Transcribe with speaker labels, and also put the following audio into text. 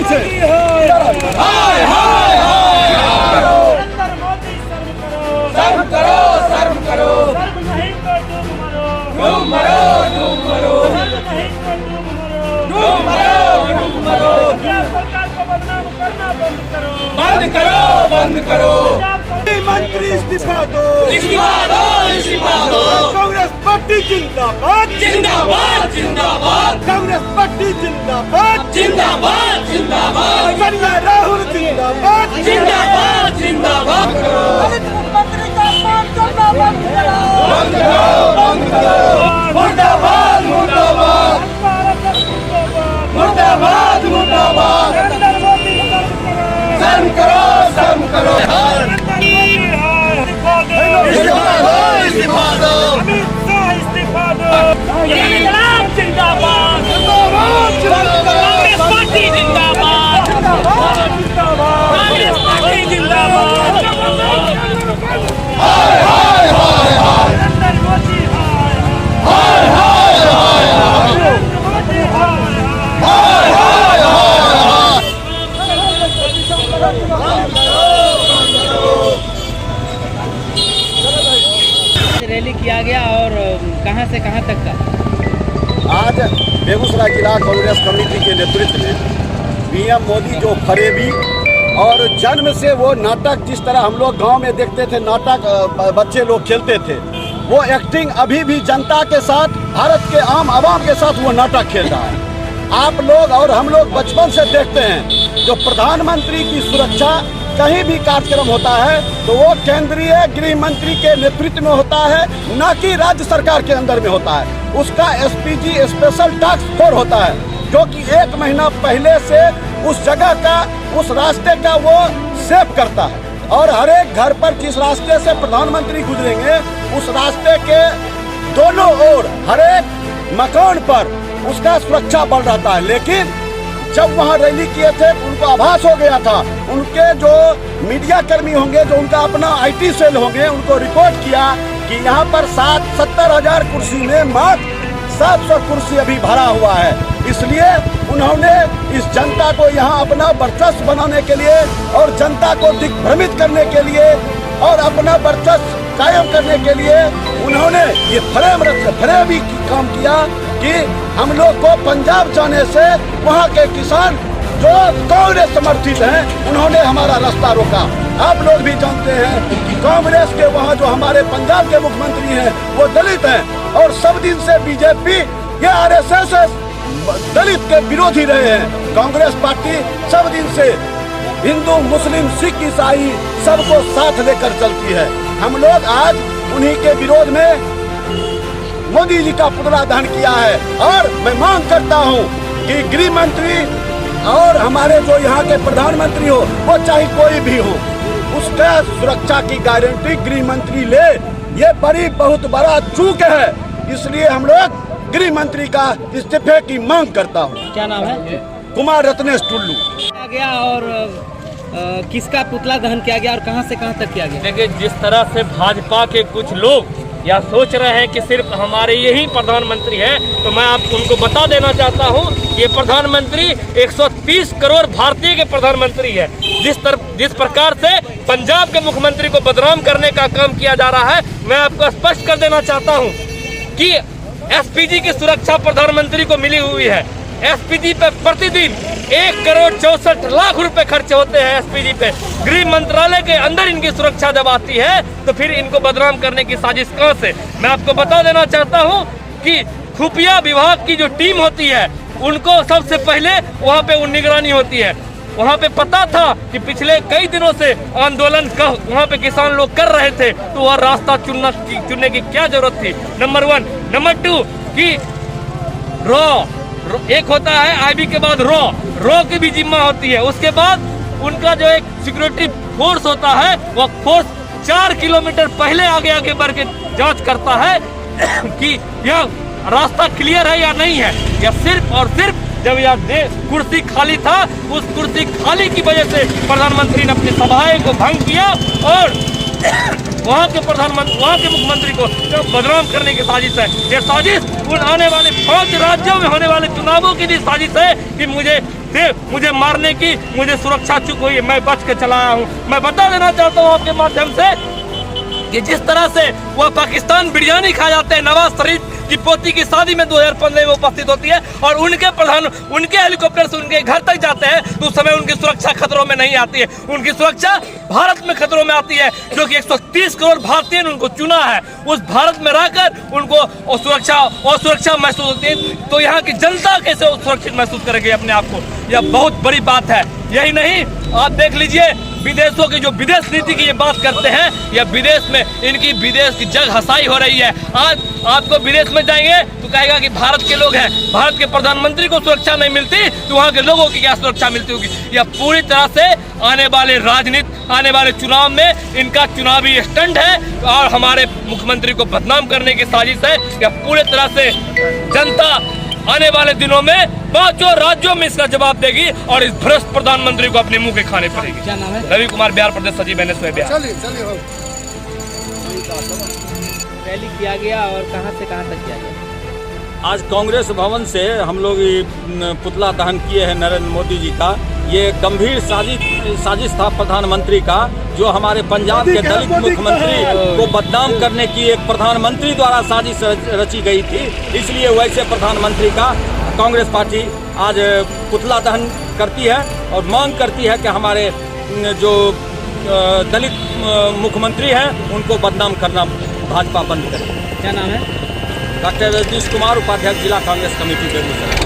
Speaker 1: पीछे।
Speaker 2: नरेंद्र मोदी शर्म करो,
Speaker 3: शर्म करो,
Speaker 2: शर्म नहीं तो
Speaker 3: डूब मरो, डूब मरो,
Speaker 2: शर्म नहीं तो
Speaker 3: डूब मरो,
Speaker 2: क्या सरकार को बदनाम करना बंद करो,
Speaker 3: बंद करो।
Speaker 1: मंत्री इस्तीफा दो,
Speaker 3: इस्तीफा दो, इस्तीफा दो।
Speaker 1: कांग्रेस पार्टी जिंदाबाद,
Speaker 3: जिंदाबाद, जिंदाबाद,
Speaker 1: कांग्रेस पार्टी जिंदाबाद,
Speaker 3: जिंदाबाद, जिंदाबाद,
Speaker 1: संजय राहुल जिंदाबाद,
Speaker 3: जिंदाबाद, जिंदाबाद करो।
Speaker 2: मुख्यमंत्री का अपमान करना बंद करो,
Speaker 3: बंद करो, बंद करो। मुर्दाबाद, मुर्दाबाद, मुर्दाबाद, मुर्दाबाद।
Speaker 2: नरेंद्र मोदी शर्म करो,
Speaker 3: शर्म करो, शर्म करो।
Speaker 2: इस्तीफा दो,
Speaker 3: इस्तीफा दो,
Speaker 2: अमित शाह इस्तीफा दो, इंकलाब जिंदाबाद, कांग्रेस पार्टी जिंदाबाद, कांग्रेस पार्टी जिंदाबाद, नरेंद्र मोदी नरेंद्र मोदी
Speaker 4: रैली किया गया और कहां से कहां तक का?
Speaker 1: आज बेगूसराय जिला कांग्रेस कमेटी के नेतृत्व में पीएम मोदी जो फरेबी और जन्म से वो नाटक, जिस तरह हम लोग गांव में देखते थे नाटक बच्चे लोग खेलते थे, वो एक्टिंग अभी भी जनता के साथ, भारत के आम आवाम के साथ वो नाटक खेल रहा है। आप लोग और हम लोग बचपन से देखते हैं जो प्रधानमंत्री की सुरक्षा कहीं भी कार्यक्रम होता है तो वो केंद्रीय गृह मंत्री के नेतृत्व में होता है, न कि राज्य सरकार के अंदर में होता है। उसका एसपीजी स्पेशल टास्क फोर्स होता है, जो कि 1 महीना पहले से उस जगह का, उस रास्ते का वो सेव करता है। और हर एक घर पर जिस रास्ते से प्रधानमंत्री गुजरेंगे उस रास्ते के दोनों ओर हर एक मकान पर उसका सुरक्षा बल रहता है। लेकिन जब वहाँ रैली किए थे तो उनको आभास हो गया था, उनके जो मीडिया कर्मी होंगे, जो उनका अपना आईटी सेल होंगे, उनको रिपोर्ट किया कि यहाँ पर 70,000 कुर्सी में मात्र 700 कुर्सी अभी भरा हुआ है। इसलिए उन्होंने इस जनता को यहाँ अपना वर्चस्व बनाने के लिए और जनता को दिग्भ्रमित करने के लिए और अपना वर्चस्व कायम करने के लिए उन्होंने ये फरेबी काम किया कि हम लोग को पंजाब जाने से वहाँ के किसान जो कांग्रेस समर्थित हैं उन्होंने हमारा रास्ता रोका। आप लोग भी जानते हैं कि कांग्रेस के वहाँ जो हमारे पंजाब के मुख्यमंत्री हैं वो दलित हैं और सब दिन से बीजेपी ये आरएसएस दलित के विरोधी रहे हैं। कांग्रेस पार्टी सब दिन से हिंदू, मुस्लिम, सिख, ईसाई सबको साथ लेकर चलती है। हम लोग आज उन्हीं के विरोध में मोदी जी का पुतला दहन किया है और मैं मांग करता हूं कि गृह मंत्री और हमारे जो यहाँ के प्रधानमंत्री हो, वो चाहे कोई भी हो, उसका सुरक्षा की गारंटी गृह मंत्री ले। ये बहुत बड़ा चूक है, इसलिए हम लोग गृह मंत्री का इस्तीफे की मांग करता हूँ।
Speaker 4: क्या नाम है?
Speaker 1: कुमार रत्नेश टुल्लू।
Speaker 4: किया गया और किसका पुतला दहन किया गया और कहां से कहां तक किया गया?
Speaker 5: देखिए, जिस तरह से भाजपा के कुछ लोग या सोच रहे हैं कि सिर्फ हमारे यही प्रधानमंत्री हैं, तो मैं आपको उनको बता देना चाहता हूं, ये प्रधानमंत्री 130 करोड़ भारतीय के प्रधानमंत्री है। जिस प्रकार से पंजाब के मुख्यमंत्री को बदनाम करने का काम किया जा रहा है, मैं आपको स्पष्ट कर देना चाहता हूं कि एसपीजी की सुरक्षा प्रधानमंत्री को मिली हुई है। एसपीजी पे प्रतिदिन 1,64,00,000 रुपए खर्च होते हैं एसपीजी पे। गृह मंत्रालय के अंदर इनकी सुरक्षा जब आती है तो फिर इनको बदनाम करने की साजिश कहां से? मैं आपको बता देना चाहता हूं कि खुफिया विभाग की जो टीम होती है उनको सबसे पहले वहां पे निगरानी होती है। वहाँ पे पता था कि पिछले कई दिनों से आंदोलन वहाँ पे किसान लोग कर रहे थे, तो वह रास्ता चुनने की क्या जरूरत थी? नंबर 1। नंबर 2 कि एक होता है आईबी के बाद रॉ की भी जिम्मा होती है। उसके बाद उनका जो एक सिक्योरिटी फोर्स होता है, वह फोर्स 4 किलोमीटर पहले आगे बढ़ के जांच करता है कि यह रास्ता क्लियर है या नहीं है। या सिर्फ और सिर्फ जब यह कुर्सी खाली था, उस कुर्सी खाली की वजह से प्रधानमंत्री ने अपनी सभाएं को भंग किया और वहाँ के मुख्यमंत्री को बदनाम करने की साजिश है। ये साजिश उन आने वाले 5 राज्यों में होने वाले चुनावों की भी साजिश है कि मुझे थे मुझे मारने की, मुझे सुरक्षा चुक हुई, मैं बच के चला आया हूँ। मैं बता देना चाहता हूँ आपके माध्यम से कि जिस तरह से वह पाकिस्तान बिरयानी खा जाते हैं, नवाज शरीफ की पोती की शादी में 2015 में उपस्थित होती है और उनके हेलीकॉप्टर से उनके घर तक जाते हैं, तो उस समय उनकी सुरक्षा खतरों में नहीं आती है। उनकी सुरक्षा भारत में खतरों में आती है, जो कि 130 करोड़ भारतीय ने उनको चुना है। उस भारत में रहकर उनको सुरक्षा महसूस होती है, तो यहाँ की जनता कैसे सुरक्षित महसूस करेगी अपने आप को? यह बहुत बड़ी बात है। यही नहीं, आप देख लीजिए विदेशों की जो विदेश नीति की ये बात करते हैं, या विदेश में इनकी विदेश की जग हसाई हो रही है। आज आपको विदेश में जाएंगे तो कहेगा कि भारत के लोग हैं, भारत के प्रधानमंत्री को सुरक्षा नहीं मिलती तो वहाँ के लोगों की क्या सुरक्षा मिलती होगी? यह पूरी तरह से आने वाले आने वाले चुनाव में इनका चुनावी स्टंट है और हमारे मुख्यमंत्री को बदनाम करने की साजिश है। यह पूरी तरह से जनता आने वाले दिनों में 5 राज्यों में इसका जवाब देगी और इस भ्रष्ट प्रधानमंत्री को अपने मुंह के खाने पड़ेगी।
Speaker 4: क्या नाम है?
Speaker 5: रवि कुमार, बिहार प्रदेश सचिव NSY बिहार।
Speaker 4: रैली किया गया और कहां से कहां तक किया गया?
Speaker 6: आज कांग्रेस भवन से हम लोग ये पुतला दहन किए हैं नरेंद्र मोदी जी का। ये गंभीर साजिश था प्रधानमंत्री का, जो हमारे पंजाब के दलित मुख्यमंत्री को बदनाम करने की एक प्रधानमंत्री द्वारा साजिश रची गई थी। इसलिए वैसे प्रधानमंत्री का कांग्रेस पार्टी आज पुतला दहन करती है और मांग करती है कि हमारे जो दलित मुख्यमंत्री हैं उनको बदनाम करना भाजपा बंद करे।
Speaker 4: क्या नाम है?
Speaker 6: डॉक्टर नीतीश कुमार, उपाध्यक्ष जिला कांग्रेस कमेटी बेगूसराय।